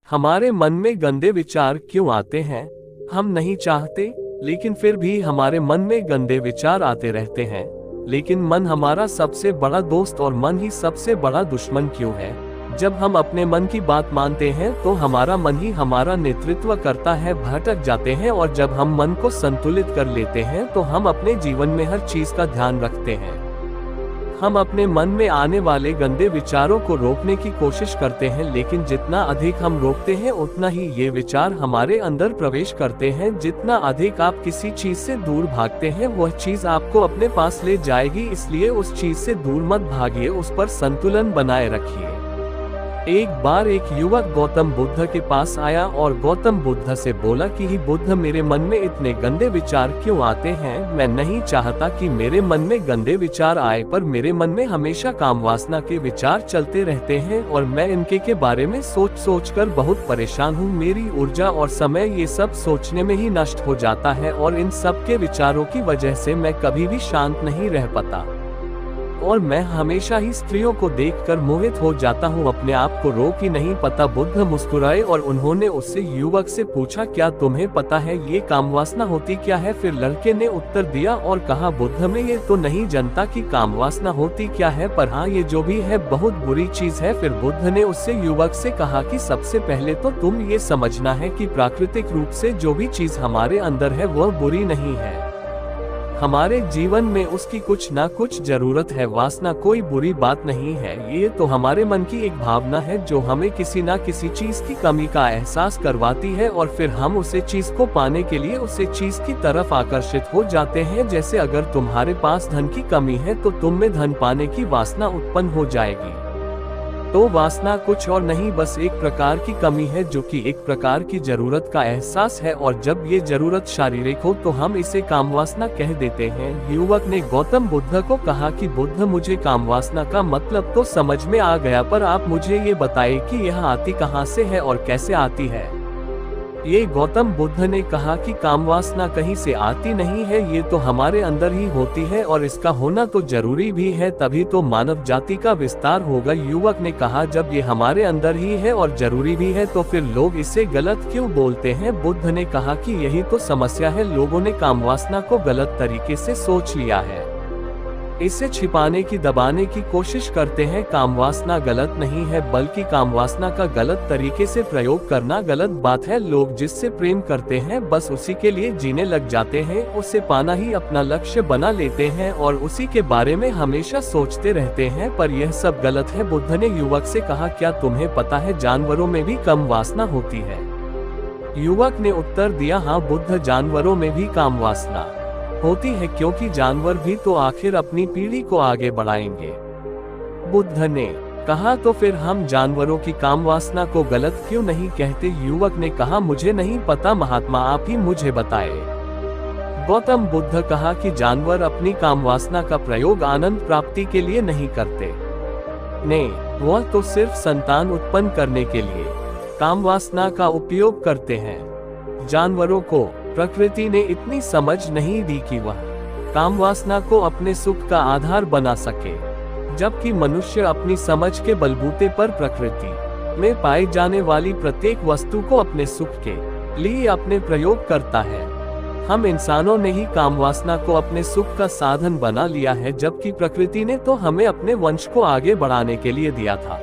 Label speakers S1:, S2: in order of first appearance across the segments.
S1: हमारे मन में गंदे विचार क्यों आते हैं? हम नहीं चाहते, लेकिन फिर भी हमारे मन में गंदे विचार आते रहते हैं। लेकिन मन हमारा सबसे बड़ा दोस्त और मन ही सबसे बड़ा दुश्मन क्यों है? जब हम अपने मन की बात मानते हैं तो हमारा मन ही हमारा नेतृत्व करता है, भटक जाते हैं, और जब हम मन को संतुलित कर लेते हैं तो हम अपने जीवन में हर चीज का ध्यान रखते हैं। हम अपने मन में आने वाले गंदे विचारों को रोकने की कोशिश करते हैं, लेकिन जितना अधिक हम रोकते हैं उतना ही ये विचार हमारे अंदर प्रवेश करते हैं। जितना अधिक आप किसी चीज से दूर भागते हैं वह चीज आपको अपने पास ले जाएगी, इसलिए उस चीज से दूर मत भागिए, उस पर संतुलन बनाए रखिए। एक बार एक युवक गौतम बुद्ध के पास आया और गौतम बुद्ध से बोला कि ही बुद्ध, मेरे मन में इतने गंदे विचार क्यों आते हैं? मैं नहीं चाहता कि मेरे मन में गंदे विचार आए, पर मेरे मन में हमेशा काम वासना के विचार चलते रहते हैं और मैं इनके के बारे में सोच कर बहुत परेशान हूँ। मेरी ऊर्जा और समय ये सब सोचने में ही नष्ट हो जाता है और इन सब के विचारों की वजह से मैं कभी भी शांत नहीं रह पाता और मैं हमेशा ही स्त्रियों को देखकर मोहित हो जाता हूँ, अपने आप को रोक ही नहीं पाता। बुद्ध मुस्कुराए और उन्होंने उससे युवक से पूछा, क्या तुम्हें पता है ये कामवासना होती क्या है? फिर लड़के ने उत्तर दिया और कहा, बुद्ध, मैं ये तो नहीं जानता कि कामवासना होती क्या है, पर हाँ, ये जो भी है बहुत बुरी चीज है। फिर बुद्ध ने उससे युवक से कहा कि सबसे पहले तो तुम ये समझना है कि प्राकृतिक रूप से जो भी चीज हमारे अंदर है वह बुरी नहीं है। हमारे जीवन में उसकी कुछ ना कुछ जरूरत है। वासना कोई बुरी बात नहीं है, ये तो हमारे मन की एक भावना है जो हमें किसी ना किसी चीज की कमी का एहसास करवाती है और फिर हम उसे चीज को पाने के लिए उसे चीज की तरफ आकर्षित हो जाते हैं। जैसे अगर तुम्हारे पास धन की कमी है तो तुम में धन पाने की वासना उत्पन्न हो जाएगी। तो वासना कुछ और नहीं, बस एक प्रकार की कमी है जो कि एक प्रकार की जरूरत का एहसास है, और जब ये जरूरत शारीरिक हो तो हम इसे कामवासना कह देते हैं। युवक ने गौतम बुद्ध को कहा कि बुद्ध, मुझे कामवासना का मतलब तो समझ में आ गया, पर आप मुझे ये बताइए कि यह आती कहाँ से है और कैसे आती है? ये गौतम बुद्ध ने कहा कि कामवासना कहीं से आती नहीं है, ये तो हमारे अंदर ही होती है और इसका होना तो जरूरी भी है, तभी तो मानव जाति का विस्तार होगा। युवक ने कहा, जब ये हमारे अंदर ही है और जरूरी भी है तो फिर लोग इसे गलत क्यों बोलते हैं? बुद्ध ने कहा कि यही तो समस्या है, लोगों ने कामवासना को गलत तरीके से सोच लिया है, इसे छिपाने की दबाने की कोशिश करते हैं। कामवासना गलत नहीं है, बल्कि कामवासना का गलत तरीके से प्रयोग करना गलत बात है। लोग जिससे प्रेम करते हैं बस उसी के लिए जीने लग जाते हैं, उसे पाना ही अपना लक्ष्य बना लेते हैं और उसी के बारे में हमेशा सोचते रहते हैं, पर यह सब गलत है। बुद्ध ने युवक से कहा, क्या तुम्हें पता है जानवरों में भी कम वासना होती है? युवक ने उत्तर दिया, हाँ बुद्ध, जानवरों में भी कामवासना होती है, क्योंकि जानवर भी तो आखिर अपनी पीढ़ी को आगे बढ़ाएंगे। बुद्ध ने कहा, तो फिर हम जानवरों की कामवासना को गलत क्यों नहीं कहते? युवक ने कहा, मुझे नहीं पता महात्मा, आप ही मुझे बताए। गौतम बुद्ध कहा कि जानवर अपनी कामवासना का प्रयोग आनंद प्राप्ति के लिए नहीं करते, नहीं, वह तो सिर्फ संतान उत्पन्न करने के लिए कामवासना का उपयोग करते हैं। जानवरों को प्रकृति ने इतनी समझ नहीं दी कि वह कामवासना को अपने सुख का आधार बना सके, जबकि मनुष्य अपनी समझ के बलबूते पर प्रकृति में पाई जाने वाली प्रत्येक वस्तु को अपने सुख के लिए अपने प्रयोग करता है। हम इंसानों ने ही कामवासना को अपने सुख का साधन बना लिया है, जबकि प्रकृति ने तो हमें अपने वंश को आगे बढ़ाने के लिए दिया था,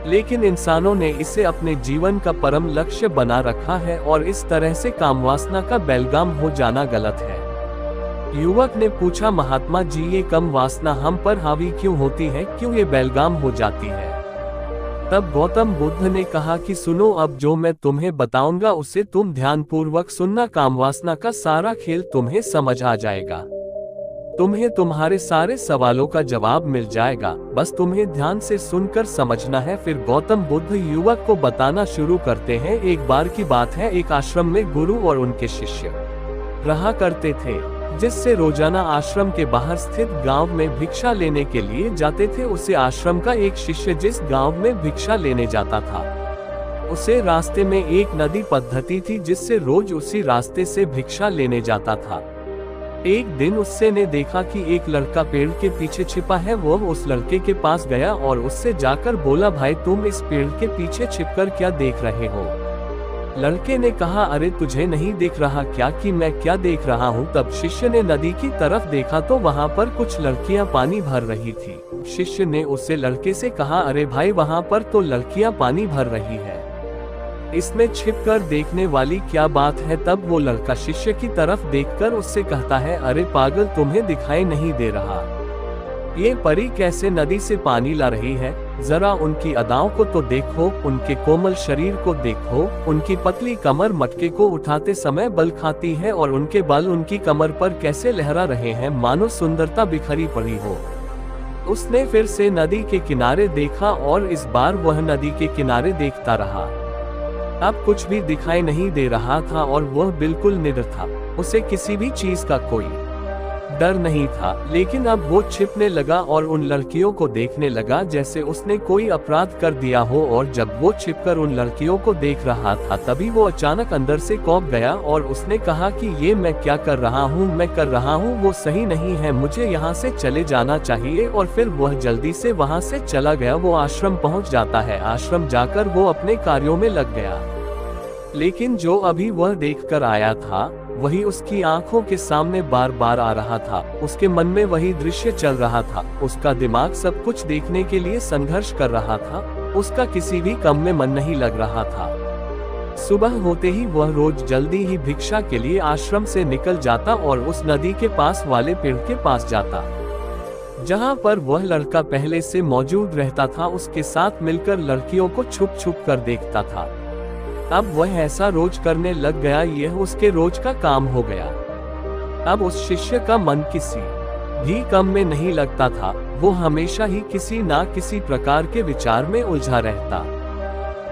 S1: लेकिन इंसानों ने इसे अपने जीवन का परम लक्ष्य बना रखा है और इस तरह से कामवासना का बेलगाम हो जाना गलत है। युवक ने पूछा, महात्मा जी, ये कम वासना हम पर हावी क्यों होती है, क्यों ये बेलगाम हो जाती है? तब गौतम बुद्ध ने कहा कि सुनो, अब जो मैं तुम्हें बताऊंगा उसे तुम ध्यानपूर्वक सुनना। कामवासना का सारा खेल तुम्हें समझ आ जाएगा, तुम्हें तुम्हारे सारे सवालों का जवाब मिल जाएगा, बस तुम्हें ध्यान से सुनकर समझना है। फिर गौतम बुद्ध युवक को बताना शुरू करते हैं। एक बार की बात है, एक आश्रम में गुरु और उनके शिष्य रहा करते थे, जिससे रोजाना आश्रम के बाहर स्थित गांव में भिक्षा लेने के लिए जाते थे। उसे आश्रम का एक शिष्य जिस गांव में भिक्षा लेने जाता था, उसे रास्ते में एक नदी पद्धति थी जिससे रोज उसी रास्ते से भिक्षा लेने जाता था। एक दिन उससे ने देखा कि एक लड़का पेड़ के पीछे छिपा है। वो उस लड़के के पास गया और उससे जाकर बोला, भाई तुम इस पेड़ के पीछे छिपकर क्या देख रहे हो? लड़के ने कहा, अरे तुझे नहीं दिख रहा क्या कि मैं क्या देख रहा हूँ? तब शिष्य ने नदी की तरफ देखा तो वहाँ पर कुछ लड़कियाँ पानी भर रही थी। शिष्य ने उससे लड़के से कहा, अरे भाई वहाँ पर तो लड़कियाँ पानी भर रही है, इसमें छिपकर देखने वाली क्या बात है? तब वो लड़का शिष्य की तरफ देखकर उससे कहता है, अरे पागल, तुम्हें दिखाई नहीं दे रहा ये परी कैसे नदी से पानी ला रही है? जरा उनकी अदाओं को तो देखो, उनके कोमल शरीर को देखो, उनकी पतली कमर मटके को उठाते समय बल खाती है और उनके बाल उनकी कमर पर कैसे लहरा रहे हैं, मानो सुंदरता बिखरी पड़ी हो। उसने फिर से नदी के किनारे देखा और इस बार वह नदी के किनारे देखता रहा। अब कुछ भी दिखाई नहीं दे रहा था और वह बिल्कुल निडर था। उसे किसी भी चीज का कोई डर नहीं था। लेकिन अब वो छिपने लगा और उन लड़कियों को देखने लगा जैसे उसने कोई अपराध कर दिया हो। और जब वो छिपकर उन लड़कियों को देख रहा था तभी वो अचानक अंदर से कौंप गया और उसने कहा कि ये मैं क्या कर रहा हूँ, मैं कर रहा हूँ वो सही नहीं है, मुझे यहाँ से चले जाना चाहिए। और फिर वह जल्दी से वहाँ से चला गया। वो आश्रम पहुँच जाता है। आश्रम जाकर वो अपने कार्यों में लग गया। लेकिन जो अभी वह देखकर आया था वही उसकी आंखों के सामने बार बार आ रहा था। उसके मन में वही दृश्य चल रहा था। उसका दिमाग सब कुछ देखने के लिए संघर्ष कर रहा था। उसका किसी भी काम में मन नहीं लग रहा था। सुबह होते ही वह रोज जल्दी ही भिक्षा के लिए आश्रम से निकल जाता और उस नदी के पास वाले पेड़ के पास जाता जहाँ पर वह लड़का पहले से मौजूद रहता था। उसके साथ मिलकर लड़कियों को छुप छुप कर देखता था। अब वह ऐसा रोज करने लग गया, यह उसके रोज का काम हो गया। अब उस शिष्य का मन किसी भी काम में नहीं लगता था। वो हमेशा ही किसी ना किसी प्रकार के विचार में उलझा रहता।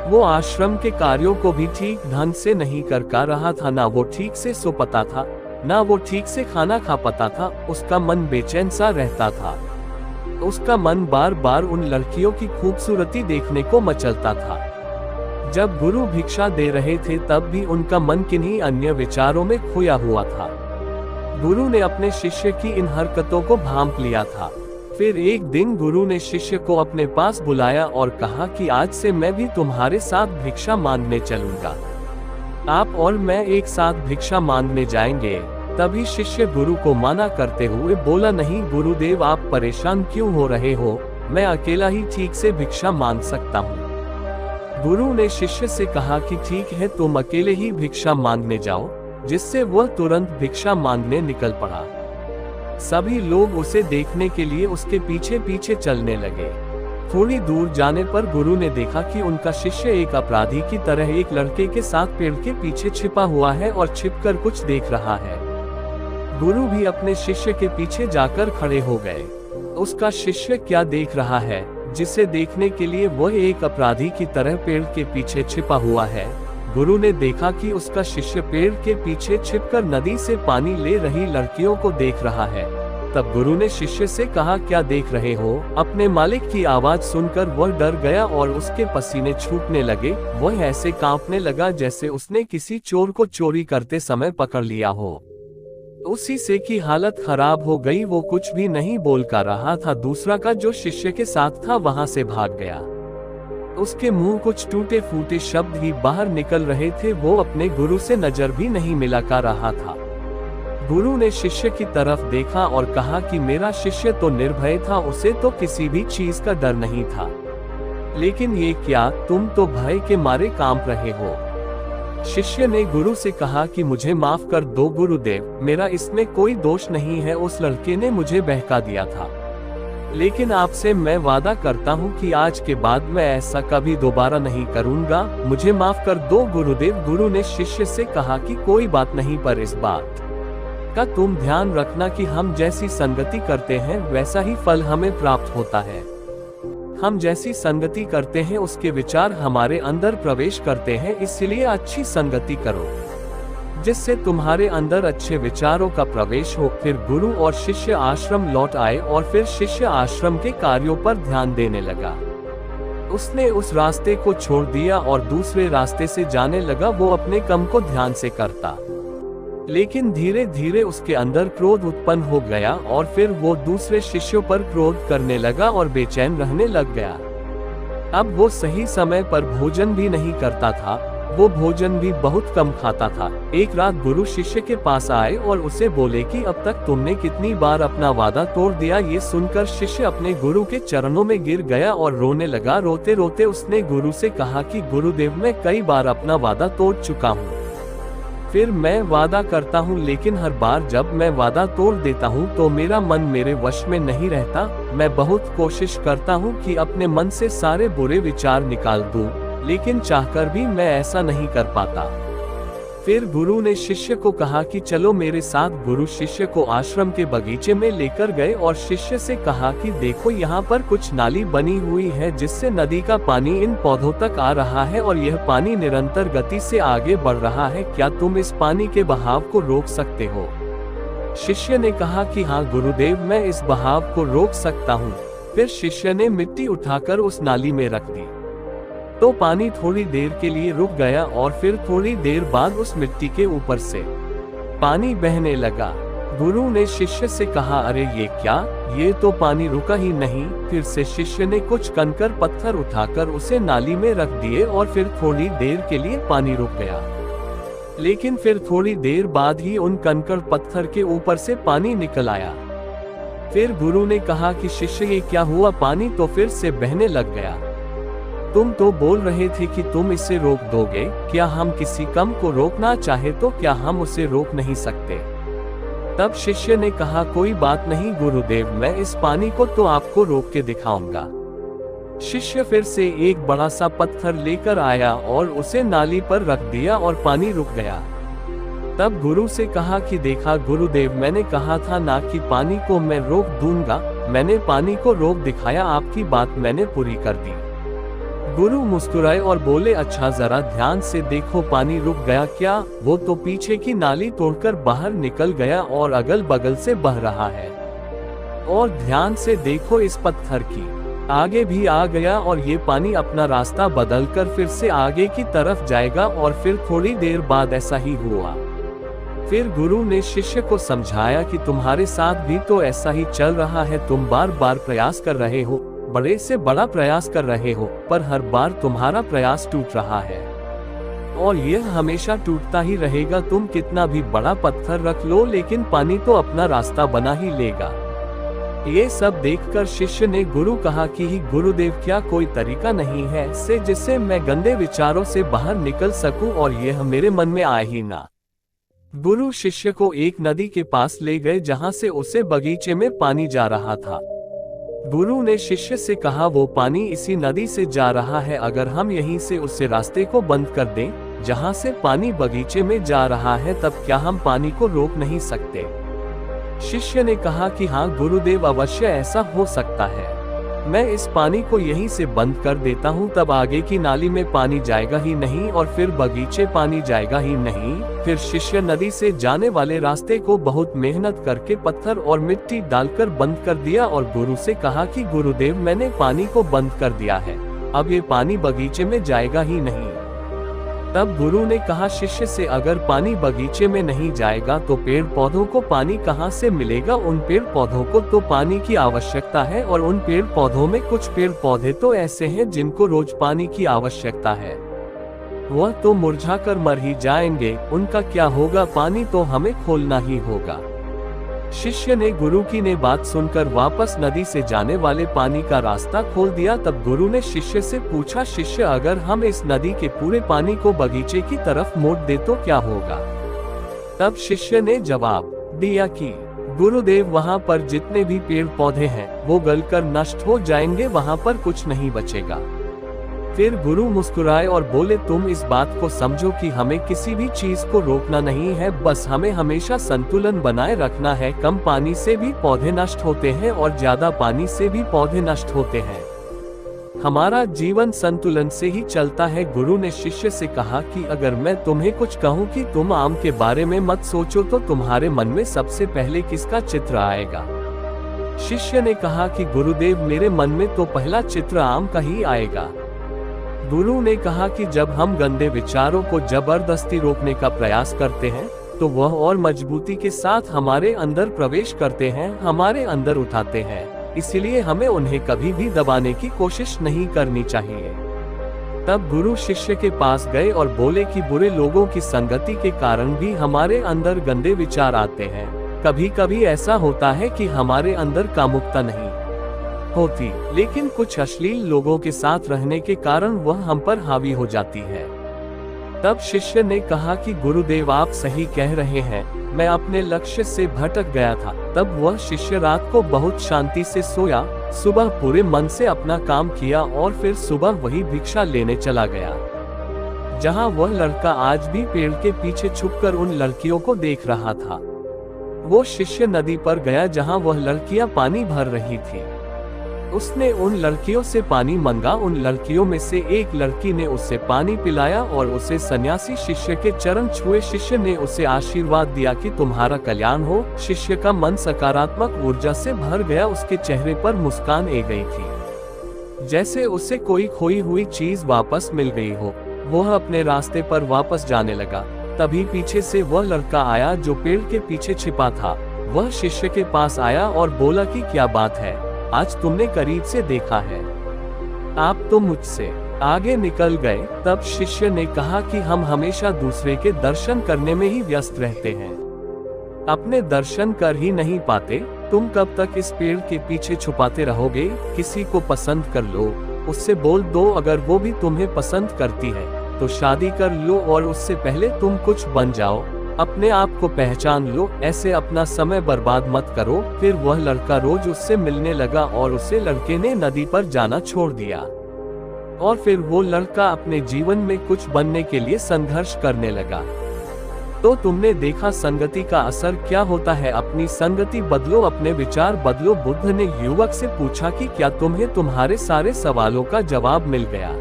S1: वो आश्रम के कार्यों को भी ठीक ढंग से नहीं कर पा रहा था। ना वो ठीक से सो पाता था, ना वो ठीक से खाना खा पाता था। उसका मन बेचैन सा रहता था। उसका मन बार बार उन लड़कियों की खूबसूरती देखने को मचलता था। जब गुरु भिक्षा दे रहे थे तब भी उनका मन किन्हीं अन्य विचारों में खोया हुआ था। गुरु ने अपने शिष्य की इन हरकतों को भांप लिया था। फिर एक दिन गुरु ने शिष्य को अपने पास बुलाया और कहा कि आज से मैं भी तुम्हारे साथ भिक्षा मांगने चलूंगा। आप और मैं एक साथ भिक्षा मांगने जाएंगे। तभी शिष्य गुरु को मना करते हुए बोला, नहीं गुरुदेव, आप परेशान क्यों हो रहे हो? मैं अकेला ही ठीक से भिक्षा मांग सकता हूँ। गुरु ने शिष्य से कहा कि ठीक है, तुम अकेले ही भिक्षा मांगने जाओ। जिससे वह तुरंत भिक्षा मांगने निकल पड़ा। सभी लोग उसे देखने के लिए उसके पीछे पीछे चलने लगे। थोड़ी दूर जाने पर गुरु ने देखा कि उनका शिष्य एक अपराधी की तरह एक लड़के के साथ पेड़ के पीछे छिपा हुआ है और छिपकर कुछ देख रहा है। गुरु भी अपने शिष्य के पीछे जाकर खड़े हो गए। उसका शिष्य क्या देख रहा है जिसे देखने के लिए वह एक अपराधी की तरह पेड़ के पीछे छिपा हुआ है? गुरु ने देखा कि उसका शिष्य पेड़ के पीछे छिपकर नदी से पानी ले रही लड़कियों को देख रहा है। तब गुरु ने शिष्य से कहा, क्या देख रहे हो? अपने मालिक की आवाज सुनकर वह डर गया और उसके पसीने छूटने लगे। वह ऐसे कांपने लगा जैसे उसने किसी चोर को चोरी करते समय पकड़ लिया हो। उसी से की हालत खराब हो गई। वो कुछ भी नहीं बोल कर रहा था। दूसरा का जो शिष्य के साथ था वहां से भाग गया। उसके मुंह कुछ टूटे फूटे शब्द ही बाहर निकल रहे थे। वो अपने गुरु से नजर भी नहीं मिला कर रहा था। गुरु ने शिष्य की तरफ देखा और कहा कि मेरा शिष्य तो निर्भय था, उसे तो किसी भी चीज का डर नहीं था। लेकिन ये क्या, तुम तो भय के मारे कांप रहे हो। शिष्य ने गुरु से कहा कि मुझे माफ कर दो गुरुदेव, मेरा इसमें कोई दोष नहीं है। उस लड़के ने मुझे बहका दिया था। लेकिन आपसे मैं वादा करता हूँ कि आज के बाद मैं ऐसा कभी दोबारा नहीं करूँगा। मुझे माफ कर दो गुरुदेव। गुरु ने शिष्य से कहा कि कोई बात नहीं, पर इस बात का तुम ध्यान रखना कि हम जैसी संगति करते हैं वैसा ही फल हमें प्राप्त होता है। हम जैसी संगति करते हैं उसके विचार हमारे अंदर प्रवेश करते हैं, इसलिए अच्छी संगति करो जिससे तुम्हारे अंदर अच्छे विचारों का प्रवेश हो। फिर गुरु और शिष्य आश्रम लौट आए और फिर शिष्य आश्रम के कार्यों पर ध्यान देने लगा। उसने उस रास्ते को छोड़ दिया और दूसरे रास्ते से जाने लगा। वो अपने काम को ध्यान से करता। लेकिन धीरे धीरे उसके अंदर क्रोध उत्पन्न हो गया और फिर वो दूसरे शिष्यों पर क्रोध करने लगा और बेचैन रहने लग गया। अब वो सही समय पर भोजन भी नहीं करता था, वो भोजन भी बहुत कम खाता था। एक रात गुरु शिष्य के पास आए और उसे बोले कि अब तक तुमने कितनी बार अपना वादा तोड़ दिया। ये सुनकर शिष्य अपने गुरु के चरणों में गिर गया और रोने लगा। रोते रोते उसने गुरु से कहा कि गुरुदेव, मैं कई बार अपना वादा तोड़ चुका हूँ, फिर मैं वादा करता हूँ, लेकिन हर बार जब मैं वादा तोड़ देता हूँ तो मेरा मन मेरे वश में नहीं रहता। मैं बहुत कोशिश करता हूँ कि अपने मन से सारे बुरे विचार निकाल दूँ, लेकिन चाहकर भी मैं ऐसा नहीं कर पाता। फिर गुरु ने शिष्य को कहा कि चलो मेरे साथ। गुरु शिष्य को आश्रम के बगीचे में लेकर गए और शिष्य से कहा कि देखो, यहाँ पर कुछ नाली बनी हुई है जिससे नदी का पानी इन पौधों तक आ रहा है और यह पानी निरंतर गति से आगे बढ़ रहा है। क्या तुम इस पानी के बहाव को रोक सकते हो? शिष्य ने कहा कि हाँ गुरुदेव, मैं इस बहाव को रोक सकता हूँ। फिर शिष्य ने मिट्टी उठाकर उस नाली में रख दी तो पानी थोड़ी देर के लिए रुक गया और फिर थोड़ी देर बाद उस मिट्टी के ऊपर से पानी बहने लगा। गुरु ने शिष्य से कहा, अरे ये क्या, ये तो पानी रुका ही नहीं। फिर से शिष्य ने कुछ कंकड़ पत्थर उठाकर उसे नाली में रख दिए और फिर थोड़ी देर के लिए पानी रुक गया, लेकिन फिर थोड़ी देर बाद ही उन कंकड़ पत्थर के ऊपर से पानी निकल आया। फिर गुरु ने कहा कि शिष्य, ये क्या हुआ, पानी तो फिर से बहने लग गया। तुम तो बोल रहे थे कि तुम इसे रोक दोगे। क्या हम किसी काम को रोकना चाहे तो क्या हम उसे रोक नहीं सकते? तब शिष्य ने कहा, कोई बात नहीं गुरुदेव, मैं इस पानी को तो आपको रोक के दिखाऊंगा। शिष्य फिर से एक बड़ा सा पत्थर लेकर आया और उसे नाली पर रख दिया और पानी रुक गया। तब गुरु से कहा कि देखा गुरुदेव, मैंने कहा था ना कि पानी को मैं रोक दूंगा। मैंने पानी को रोक दिखाया, आपकी बात मैंने पूरी कर दी। गुरु मुस्कुराए और बोले, अच्छा जरा ध्यान से देखो, पानी रुक गया क्या? वो तो पीछे की नाली तोड़कर बाहर निकल गया और अगल बगल से बह रहा है। और ध्यान से देखो, इस पत्थर की आगे भी आ गया और ये पानी अपना रास्ता बदलकर फिर से आगे की तरफ जाएगा। और फिर थोड़ी देर बाद ऐसा ही हुआ। फिर गुरु ने शिष्य को समझाया कि तुम्हारे साथ भी तो ऐसा ही चल रहा है। तुम बार बार प्रयास कर रहे हो, बड़े से बड़ा प्रयास कर रहे हो, पर हर बार तुम्हारा प्रयास टूट रहा है और यह हमेशा टूटता ही रहेगा। तुम कितना भी बड़ा पत्थर रख लो, लेकिन पानी तो अपना रास्ता बना ही लेगा। ये सब देखकर शिष्य ने गुरु कहा कि गुरुदेव, क्या कोई तरीका नहीं है जिससे मैं गंदे विचारों से बाहर निकल सकूं और यह मेरे मन में आए ही ना? गुरु शिष्य को एक नदी के पास ले गए जहां से उसे बगीचे में पानी जा रहा था। गुरु ने शिष्य से कहा, वो पानी इसी नदी से जा रहा है। अगर हम यहीं से उसे रास्ते को बंद कर दें जहां से पानी बगीचे में जा रहा है, तब क्या हम पानी को रोक नहीं सकते? शिष्य ने कहा कि हाँ गुरुदेव, अवश्य ऐसा हो सकता है। मैं इस पानी को यहीं से बंद कर देता हूँ, तब आगे की नाली में पानी जाएगा ही नहीं और फिर बगीचे पानी जाएगा ही नहीं। फिर शिष्य नदी से जाने वाले रास्ते को बहुत मेहनत करके पत्थर और मिट्टी डालकर बंद कर दिया और गुरु से कहा कि गुरुदेव, मैंने पानी को बंद कर दिया है, अब ये पानी बगीचे में जाएगा ही नहीं। तब गुरु ने कहा शिष्य से, अगर पानी बगीचे में नहीं जाएगा तो पेड़ पौधों को पानी कहाँ से मिलेगा? उन पेड़ पौधों को तो पानी की आवश्यकता है और उन पेड़ पौधों में कुछ पेड़ पौधे तो ऐसे हैं जिनको रोज पानी की आवश्यकता है। वह तो मुरझाकर मर ही जाएंगे, उनका क्या होगा? पानी तो हमें खोलना ही होगा। शिष्य ने गुरु की ने बात सुनकर वापस नदी से जाने वाले पानी का रास्ता खोल दिया। तब गुरु ने शिष्य से पूछा, शिष्य, अगर हम इस नदी के पूरे पानी को बगीचे की तरफ मोड़ दे तो क्या होगा? तब शिष्य ने जवाब दिया कि गुरुदेव, वहाँ पर जितने भी पेड़ पौधे हैं वो गलकर नष्ट हो जाएंगे, वहाँ पर कुछ नहीं बचेगा। फिर गुरु मुस्कुराए और बोले, तुम इस बात को समझो कि हमें किसी भी चीज को रोकना नहीं है, बस हमें हमेशा संतुलन बनाए रखना है। कम पानी से भी पौधे नष्ट होते हैं और ज्यादा पानी से भी पौधे नष्ट होते हैं। हमारा जीवन संतुलन से ही चलता है। गुरु ने शिष्य से कहा कि अगर मैं तुम्हें कुछ कहूँ कि तुम आम के बारे में मत सोचो, तो तुम्हारे मन में सबसे पहले किसका चित्र आएगा? शिष्य ने कहा कि गुरुदेव, मेरे मन में तो पहला चित्र आम का ही आएगा। गुरु ने कहा कि जब हम गंदे विचारों को जबरदस्ती रोकने का प्रयास करते हैं तो वह और मजबूती के साथ हमारे अंदर प्रवेश करते हैं, हमारे अंदर उठाते हैं। इसलिए हमें उन्हें कभी भी दबाने की कोशिश नहीं करनी चाहिए। तब गुरु शिष्य के पास गए और बोले कि बुरे लोगों की संगति के कारण भी हमारे अंदर गंदे विचार आते हैं। कभी कभी ऐसा होता है कि हमारे अंदर कामुकता नहीं होती, लेकिन कुछ अश्लील लोगों के साथ रहने के कारण वह हम पर हावी हो जाती है। तब शिष्य ने कहा कि गुरुदेव आप सही कह रहे हैं, मैं अपने लक्ष्य से भटक गया था। तब वह शिष्य रात को बहुत शांति से सोया, सुबह पूरे मन से अपना काम किया और फिर सुबह वही भिक्षा लेने चला गया। जहां वह लड़का आज भी पेड़ के पीछे छुपकर उन लड़कियों को देख रहा था। वो शिष्य नदी पर गया जहां वह लड़कियां पानी भर रही थी। उसने उन लड़कियों से पानी मांगा। उन लड़कियों में से एक लड़की ने उसे पानी पिलाया और उसे सन्यासी शिष्य के चरण छुए। शिष्य ने उसे आशीर्वाद दिया कि तुम्हारा कल्याण हो। शिष्य का मन सकारात्मक ऊर्जा से भर गया, उसके चेहरे पर मुस्कान आ गई थी, जैसे उसे कोई खोई हुई चीज वापस मिल गई हो। वह अपने रास्ते पर वापस जाने लगा। तभी पीछे से वह लड़का आया जो पेड़ के पीछे छिपा था। वह शिष्य के पास आया और बोला कि क्या बात है, आज तुमने करीब से देखा है, आप तो मुझसे आगे निकल गए। तब शिष्य ने कहा कि हम हमेशा दूसरे के दर्शन करने में ही व्यस्त रहते हैं, अपने दर्शन कर ही नहीं पाते। तुम कब तक इस पेड़ के पीछे छुपाते रहोगे? किसी को पसंद कर लो, उससे बोल दो। अगर वो भी तुम्हें पसंद करती है तो शादी कर लो और उससे पहले तुम कुछ बन जाओ। अपने आप को पहचान लो, ऐसे अपना समय बर्बाद मत करो। फिर वह लड़का रोज उससे मिलने लगा और उसे लड़के ने नदी पर जाना छोड़ दिया। और फिर वो लड़का अपने जीवन में कुछ बनने के लिए संघर्ष करने लगा। तो तुमने देखा संगति का असर क्या होता है। अपनी संगति बदलो, अपने विचार बदलो। बुद्ध ने युवक से पूछा कि क्या तुम्हें तुम्हारे सारे सवालों का जवाब मिल गया?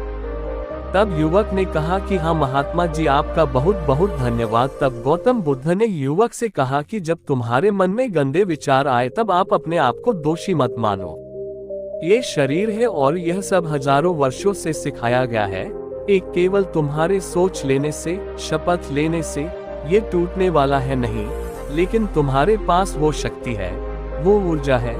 S1: तब युवक ने कहा कि हाँ महात्मा जी, आपका बहुत बहुत धन्यवाद। तब गौतम बुद्ध ने युवक से कहा कि जब तुम्हारे मन में गंदे विचार आए तब आप अपने आप को दोषी मत मानो। ये शरीर है और यह सब हजारों वर्षों से सिखाया गया है। एक केवल तुम्हारे सोच लेने से, शपथ लेने से ये टूटने वाला है नहीं, लेकिन तुम्हारे पास वो शक्ति है, वो ऊर्जा है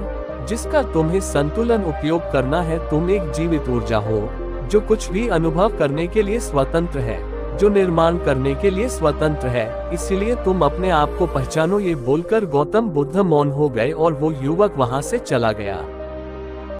S1: जिसका तुम्हें संतुलन उपयोग करना है। तुम एक जीवित ऊर्जा हो जो कुछ भी अनुभव करने के लिए स्वतंत्र है, जो निर्माण करने के लिए स्वतंत्र है। इसलिए तुम अपने आप को पहचानो। ये बोलकर गौतम बुद्ध मौन हो गए और वो युवक वहां से चला गया।